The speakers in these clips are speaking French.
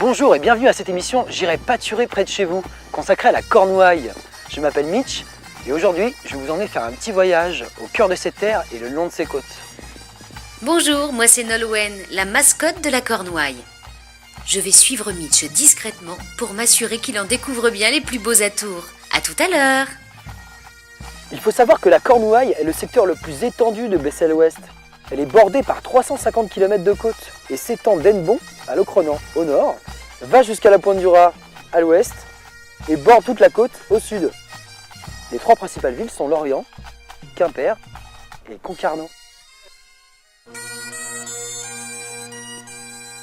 Bonjour et bienvenue à cette émission J'irai pâturer près de chez vous, consacrée à la Cornouaille. Je m'appelle Mitch et aujourd'hui je vais vous emmener faire un petit voyage au cœur de ces terres et le long de ses côtes. Bonjour, moi c'est Nolwenn, la mascotte de la Cornouaille. Je vais suivre Mitch discrètement pour m'assurer qu'il en découvre bien les plus beaux atours. À tout à l'heure. Il faut savoir que la Cornouaille est le secteur le plus étendu de Bessel-Ouest. Elle est bordée par 350 km de côte et s'étend d'Hennebont à Locronan au nord, va jusqu'à la Pointe du Raz à l'ouest et borde toute la côte au sud. Les trois principales villes sont Lorient, Quimper et Concarneau.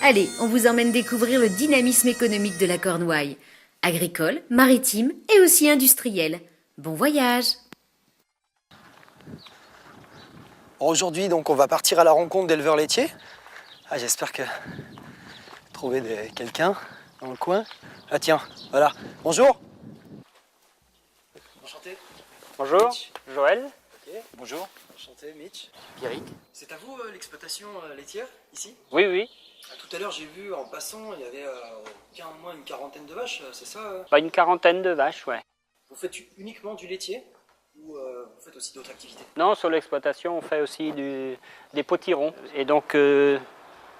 Allez, on vous emmène découvrir le dynamisme économique de la Cornouaille. Agricole, maritime et aussi industriel. Bon voyage! Aujourd'hui, donc, on va partir à la rencontre d'éleveurs laitiers. J'espère que trouver quelqu'un dans le coin. Ah tiens, voilà. Bonjour. Enchanté. Bonjour, Mitch. Joël. Ok. Bonjour. Enchanté, Mitch. Pierrick. C'est à vous l'exploitation laitière ici? Oui, oui. Tout à l'heure, j'ai vu en passant, il y avait au moins une quarantaine de vaches, c'est ça? Pas une quarantaine de vaches, ouais. Vous faites uniquement du laitier ou vous faites aussi d'autres activités? Non, sur l'exploitation, on fait aussi des potirons. Et donc,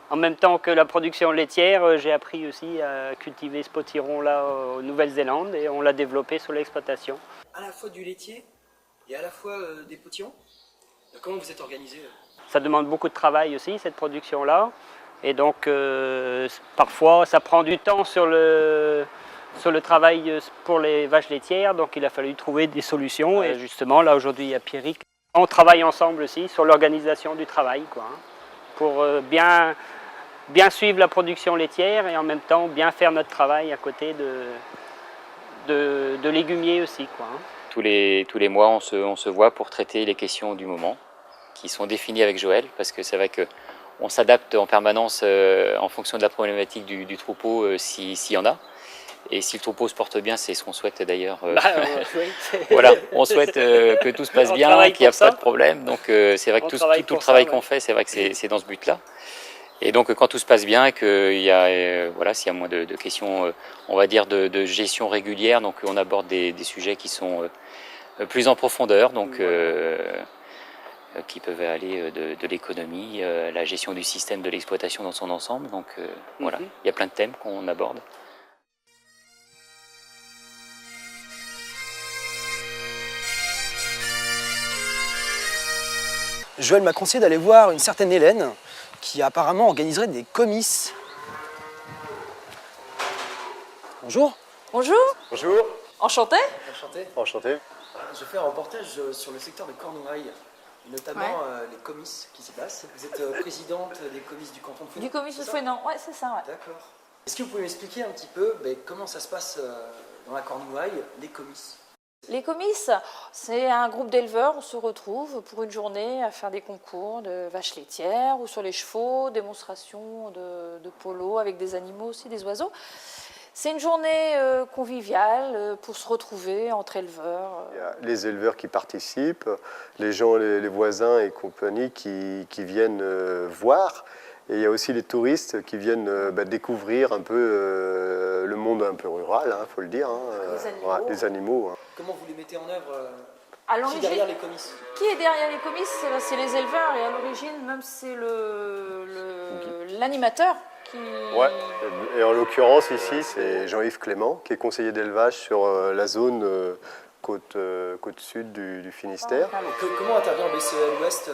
en même temps que la production laitière, j'ai appris aussi à cultiver ce potiron-là en Nouvelle-Zélande et on l'a développé sur l'exploitation. À la fois du laitier et à la fois des potirons? Comment vous êtes organisé? Ça demande beaucoup de travail aussi, cette production-là. Et donc, parfois, ça prend du temps sur le travail pour les vaches laitières. Donc, il a fallu trouver des solutions. Et justement, là, aujourd'hui, il y a Pierrick. On travaille ensemble aussi sur l'organisation du travail, quoi, hein, pour bien suivre la production laitière et en même temps bien faire notre travail à côté de légumiers aussi, quoi, hein. Tous les mois, on se voit pour traiter les questions du moment qui sont définies avec Joël, parce que c'est vrai qu'on s'adapte en permanence en fonction de la problématique du troupeau s'il y en a. Et si le troupeau se porte bien, c'est ce qu'on souhaite d'ailleurs. Voilà, on souhaite que tout se passe bien, qu'il n'y a pas de problème. Donc c'est vrai que tout le travail qu'on fait, c'est vrai que c'est dans ce but-là. Et donc quand tout se passe bien et qu'il y a, voilà, s'il y a moins de questions, on va dire, de gestion régulière, donc on aborde des sujets qui sont plus en profondeur, donc qui peuvent aller de l'économie, la gestion du système de l'exploitation dans son ensemble. Donc voilà, il y a plein de thèmes qu'on aborde. Joël m'a conseillé d'aller voir une certaine Hélène qui apparemment organiserait des comices. Bonjour. Bonjour. Bonjour. Enchanté. Enchanté. Enchanté. Je fais un reportage sur le secteur de Cornouaille, notamment les comices qui s'y passent. Vous êtes présidente des comices du canton de Fouesnant. Du comice de Fouesnant, ouais, c'est ça, ouais. D'accord. Est-ce que vous pouvez m'expliquer un petit peu comment ça se passe dans la Cornouaille, les comices? Les comices, c'est un groupe d'éleveurs, on se retrouve pour une journée à faire des concours de vaches laitières ou sur les chevaux, démonstration de polo avec des animaux aussi, des oiseaux. C'est une journée conviviale pour se retrouver entre éleveurs. Il y a les éleveurs qui participent, les gens, les voisins et compagnie qui viennent voir. Et il y a aussi les touristes qui viennent découvrir un peu le monde un peu rural, faut le dire, les animaux. Comment vous les mettez en œuvre À qui est l'origine, derrière les comices? qui est derrière les comices? C'est les éleveurs et à l'origine, même c'est l'animateur qui... Ouais. Et en l'occurrence ici, c'est Jean-Yves Clément qui est conseiller d'élevage sur la zone côte sud du Finistère. Comment intervient BCEL Ouest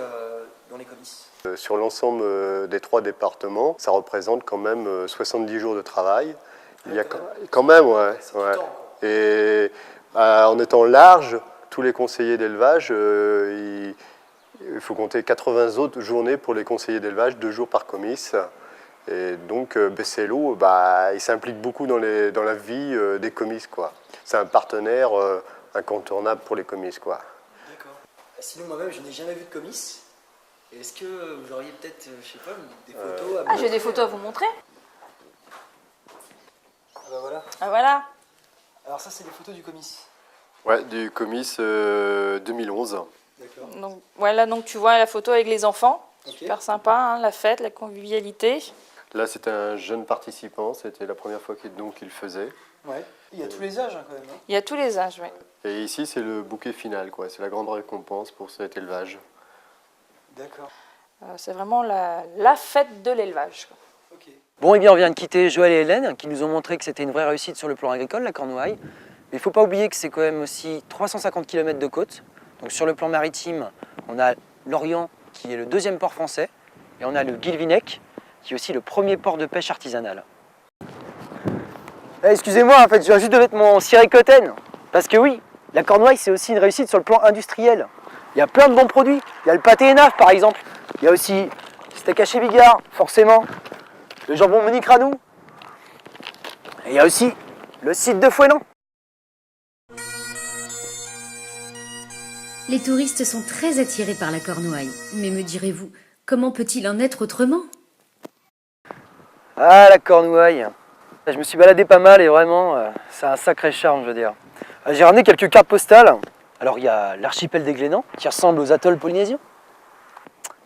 dans les comices? Sur l'ensemble des 3 départements, ça représente quand même 70 jours de travail. Il y a quand même, ouais. Et en étant large, tous les conseillers d'élevage, il faut compter 80 autres journées pour les conseillers d'élevage, 2 jours par comice. Et donc BCLO, il s'implique beaucoup dans la vie des comices, quoi. C'est un partenaire incontournable pour les comices, quoi. D'accord. Sinon, moi-même, je n'ai jamais vu de comice. Est-ce que vous auriez peut-être, je sais pas, des photos à j'ai des photos à vous montrer. Voilà. Ah voilà. Alors ça, c'est des photos du comice. Ouais, du comice 2011. D'accord. Donc voilà, donc tu vois la photo avec les enfants. Ok. Super sympa, hein, la fête, la convivialité. Là, c'était un jeune participant, c'était la première fois qu'il le faisait. Ouais. Il y a tous les âges quand même. Il y a tous les âges, oui. Et ici, c'est le bouquet final, quoi. C'est la grande récompense pour cet élevage. D'accord. C'est vraiment la fête de l'élevage. Bon, eh bien, on vient de quitter Joël et Hélène, qui nous ont montré que c'était une vraie réussite sur le plan agricole, la Cornouaille. Mais il ne faut pas oublier que c'est quand même aussi 350 km de côte. Donc sur le plan maritime, on a Lorient, qui est le deuxième port français, et on a le Guilvinec, qui est aussi le premier port de pêche artisanale. Excusez-moi, en fait, je viens juste de mettre mon ciré Cotten. Parce que oui, la Cornouaille, c'est aussi une réussite sur le plan industriel. Il y a plein de bons produits. Il y a le pâté Enaf, par exemple. Il y a aussi le steak haché Bigard, forcément. Le jambon Monique Radou. Et il y a aussi le site de Fouesnant. Les touristes sont très attirés par la Cornouaille. Mais me direz-vous, comment peut-il en être autrement? Ah, la Cornouaille. Je me suis baladé pas mal et vraiment, c'est un sacré charme, je veux dire. J'ai ramené quelques cartes postales. Alors, il y a l'archipel des Glénans, qui ressemble aux atolls polynésiens.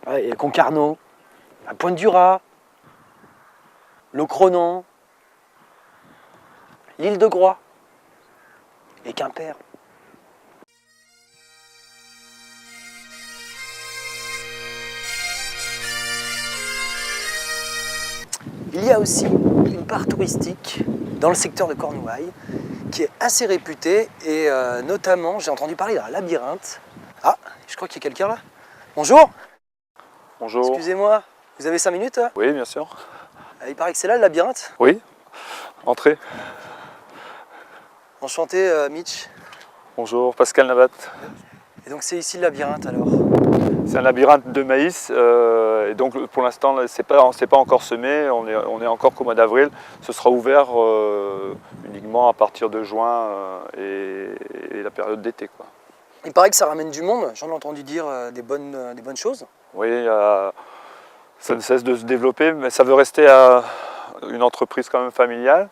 Ouais, et Concarneau, la Pointe du Raz, Locronan, l'île de Groix et Quimper. Il y a aussi une part touristique dans le secteur de Cornouailles qui est assez réputée et notamment j'ai entendu parler d'un labyrinthe. Ah, je crois qu'il y a quelqu'un là. Bonjour. Bonjour. Excusez-moi, vous avez 5 minutes? Oui, bien sûr. Il paraît que c'est là le labyrinthe. Oui, entrez. Enchanté Mitch. Bonjour, Pascal Nabat. Et donc c'est ici le labyrinthe alors? C'est un labyrinthe de maïs et donc pour l'instant c'est pas encore semé, on est encore qu'au mois d'avril. Ce sera ouvert uniquement à partir de juin et la période d'été, quoi. Il paraît que ça ramène du monde, j'en ai entendu dire des bonnes choses. Oui, ça ne cesse de se développer, mais ça veut rester une entreprise quand même familiale.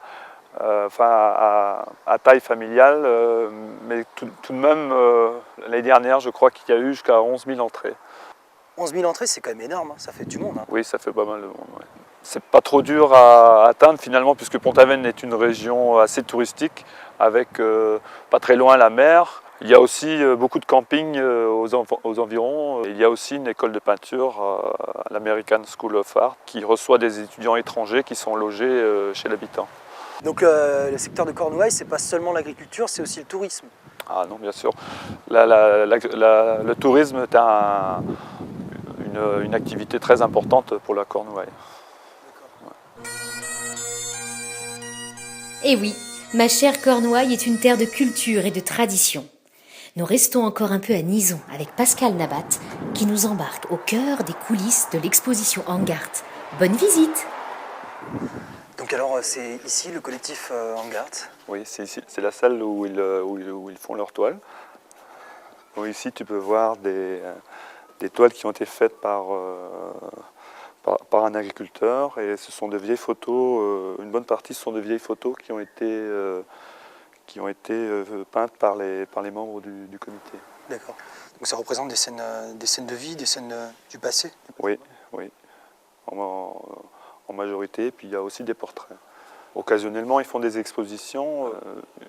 À taille familiale, mais tout de même, l'année dernière, je crois qu'il y a eu jusqu'à 11 000 entrées. 11 000 entrées, c'est quand même énorme, hein. Ça fait du monde. Hein. Oui, ça fait pas mal de monde. Ouais. C'est pas trop dur à atteindre finalement, puisque Pont-Aven est une région assez touristique, avec pas très loin la mer. Il y a aussi beaucoup de camping aux environs. Il y a aussi une école de peinture à l'American School of Art qui reçoit des étudiants étrangers qui sont logés chez l'habitant. Donc le secteur de Cornouailles, c'est pas seulement l'agriculture, c'est aussi le tourisme. Ah non, bien sûr. Le tourisme est une activité très importante pour la Cornouaille. Eh oui, ma chère Cornouaille est une terre de culture et de tradition. Nous restons encore un peu à Nizon avec Pascal Nabat qui nous embarque au cœur des coulisses de l'exposition Angart. Bonne visite! Donc alors c'est ici le collectif Angart. Oui, c'est la salle où ils font leurs toiles. Donc ici tu peux voir des toiles qui ont été faites par un agriculteur et ce sont de vieilles photos, une bonne partie ce sont de vieilles photos qui ont été peintes par les membres du comité. D'accord. Donc ça représente des scènes de vie, des scènes du passé? Oui, en majorité, puis il y a aussi des portraits. Occasionnellement, ils font des expositions.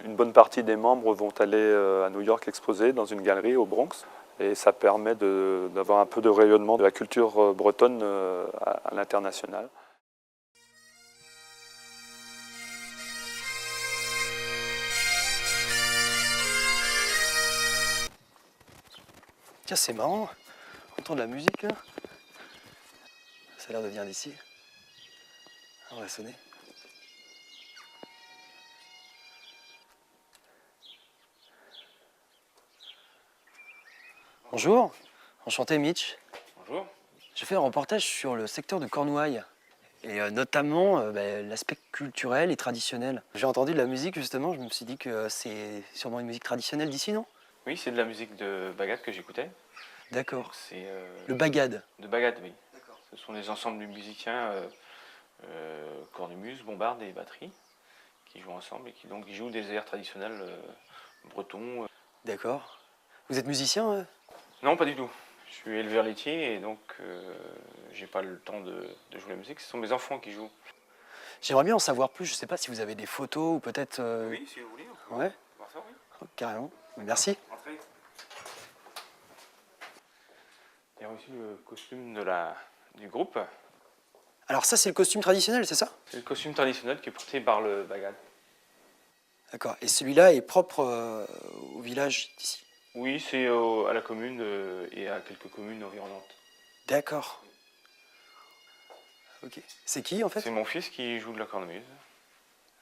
Une bonne partie des membres vont aller à New York exposer dans une galerie au Bronx. Et ça permet d'avoir un peu de rayonnement de la culture bretonne à l'international. Tiens, c'est marrant. On entend de la musique là. Ça a l'air de venir d'ici. On va sonner. Bonjour, enchanté Mitch. Bonjour. Je fais un reportage sur le secteur de Cornouailles et notamment l'aspect culturel et traditionnel. J'ai entendu de la musique justement, je me suis dit que c'est sûrement une musique traditionnelle d'ici, non? Oui, c'est de la musique de Bagad que j'écoutais. D'accord. C'est Le Bagad. de Bagad, oui. D'accord. Ce sont des ensembles de musiciens, cornemuse, bombarde et batterie, qui jouent ensemble et qui donc jouent des airs traditionnels bretons. D'accord. Vous êtes musicien? Non, pas du tout. Je suis éleveur laitier et donc j'ai pas le temps de jouer la musique. Ce sont mes enfants qui jouent. J'aimerais bien en savoir plus. Je ne sais pas si vous avez des photos ou peut-être... Oui, si vous voulez, on peut Ouais, voir ça, oui. oh, carrément. Merci. Entrez. Il y a aussi le costume du groupe. Alors ça, c'est le costume traditionnel, c'est ça? C'est le costume traditionnel qui est porté par le bagad. D'accord. Et celui-là est propre au village d'ici? Oui, c'est à la commune et à quelques communes environnantes. D'accord. Ok. C'est qui en fait? C'est mon fils qui joue de la cornemuse.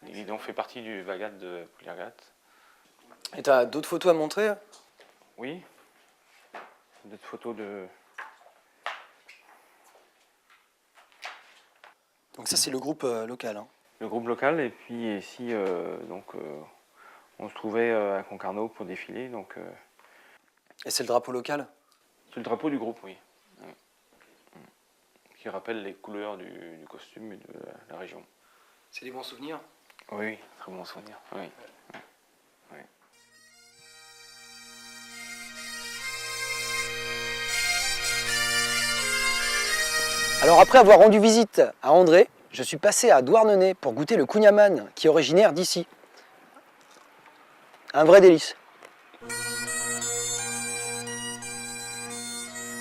Il donc fait partie du bagad de Pouillergat. Et t'as d'autres photos à montrer? Oui. D'autres photos de... Donc ça, c'est le groupe local. Hein. Le groupe local, et puis ici, on se trouvait à Concarneau pour défiler. Donc, Et c'est le drapeau local? c'est le drapeau du groupe, oui. Qui rappelle les couleurs du costume et de la région. C'est des bons souvenirs? Oui, très bon souvenir. Oui. Oui. Alors après avoir rendu visite à André, je suis passé à Douarnenez pour goûter le kouign-amann, qui est originaire d'ici. Un vrai délice.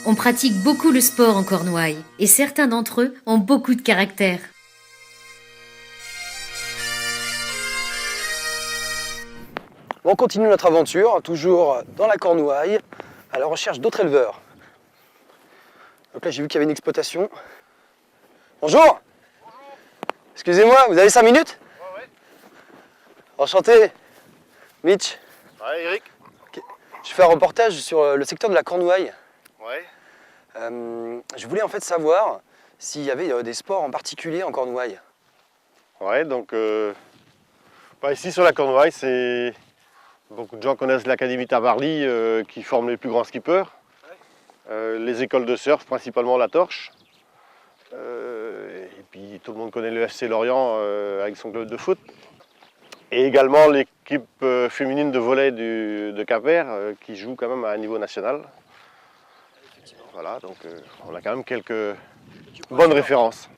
On pratique beaucoup le sport en Cornouailles et certains d'entre eux ont beaucoup de caractère. On continue notre aventure, toujours dans la Cornouaille, à la recherche d'autres éleveurs. Donc là, j'ai vu qu'il y avait une exploitation. Bonjour. Excusez-moi, vous avez 5 minutes? Ouais. Enchanté. Mitch. Ouais, Eric. Je fais un reportage sur le secteur de la Cornouaille. Ouais. Je voulais en fait savoir s'il y avait des sports en particulier en Cornouaille. Ouais, donc ici sur la Cornouaille, c'est beaucoup de gens connaissent l'Académie Tabarly qui forme les plus grands skippers. Les écoles de surf, principalement la Torche. Et puis tout le monde connaît le FC Lorient avec son club de foot. Et également l'équipe féminine de volley de Quimper qui joue quand même à un niveau national. Voilà, donc on a quand même quelques bonnes références.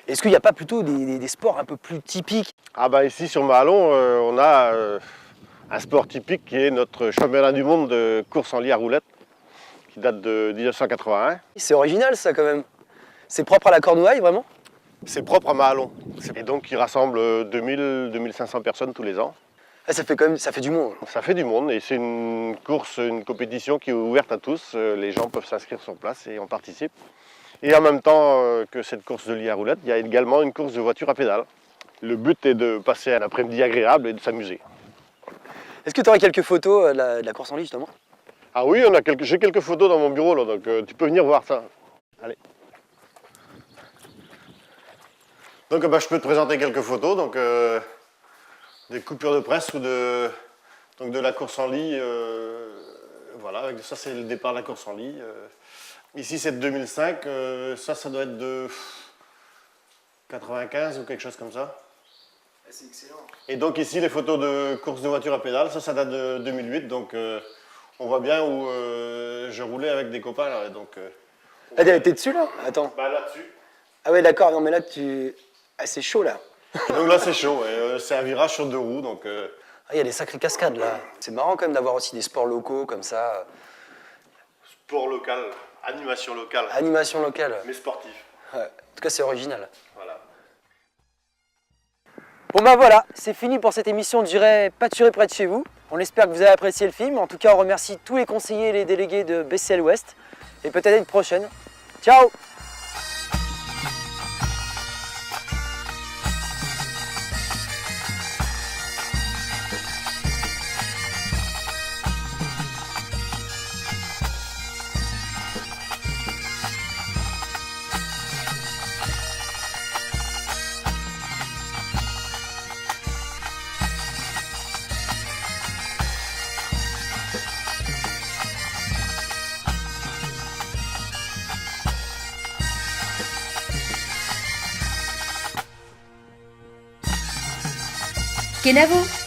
Est-ce qu'il n'y a pas plutôt des sports un peu plus typiques? Ah bah ici sur Mahalon, on a un sport typique qui est notre championnat du monde de course en lit à roulettes, qui date de 1981. C'est original ça quand même. C'est propre à la Cornouaille vraiment? C'est propre à Mahalon. Et donc il rassemble 2000-2500 personnes tous les ans. Ah, ça fait du monde. Ça fait du monde et c'est une course, une compétition qui est ouverte à tous. Les gens peuvent s'inscrire sur place et on participe. Et en même temps que cette course de lit à roulettes, il y a également une course de voiture à pédales. Le but est de passer un après-midi agréable et de s'amuser. Est-ce que tu aurais quelques photos de la course en lit justement? Ah oui, j'ai quelques photos dans mon bureau, là, donc tu peux venir voir ça. Allez. Donc je peux te présenter quelques photos, donc des coupures de presse ou de la course en lit. Voilà, ça c'est le départ de la course en lit. Ici c'est de 2005, ça doit être de 95 ou quelque chose comme ça. C'est excellent. Et donc ici les photos de course de voiture à pédales, ça date de 2008, donc on voit bien où je roulais avec des copains là. Donc, Ah, t'es dessus là? Attends. bah là-dessus. Ah ouais d'accord, non mais là Ah, c'est chaud là. Donc là c'est chaud, c'est un virage sur 2 roues, donc... Ah, il y a des sacrées cascades là. C'est marrant quand même d'avoir aussi des sports locaux comme ça. Sport local, animation locale, Animation locale. mais sportif. Ouais. En tout cas c'est original. Voilà. Bon bah voilà, c'est fini pour cette émission de J'irai pâturer près de chez vous. On espère que vous avez apprécié le film. En tout cas on remercie tous les conseillers et les délégués de BCL Ouest. Et peut-être à une prochaine. Ciao! Kenavo!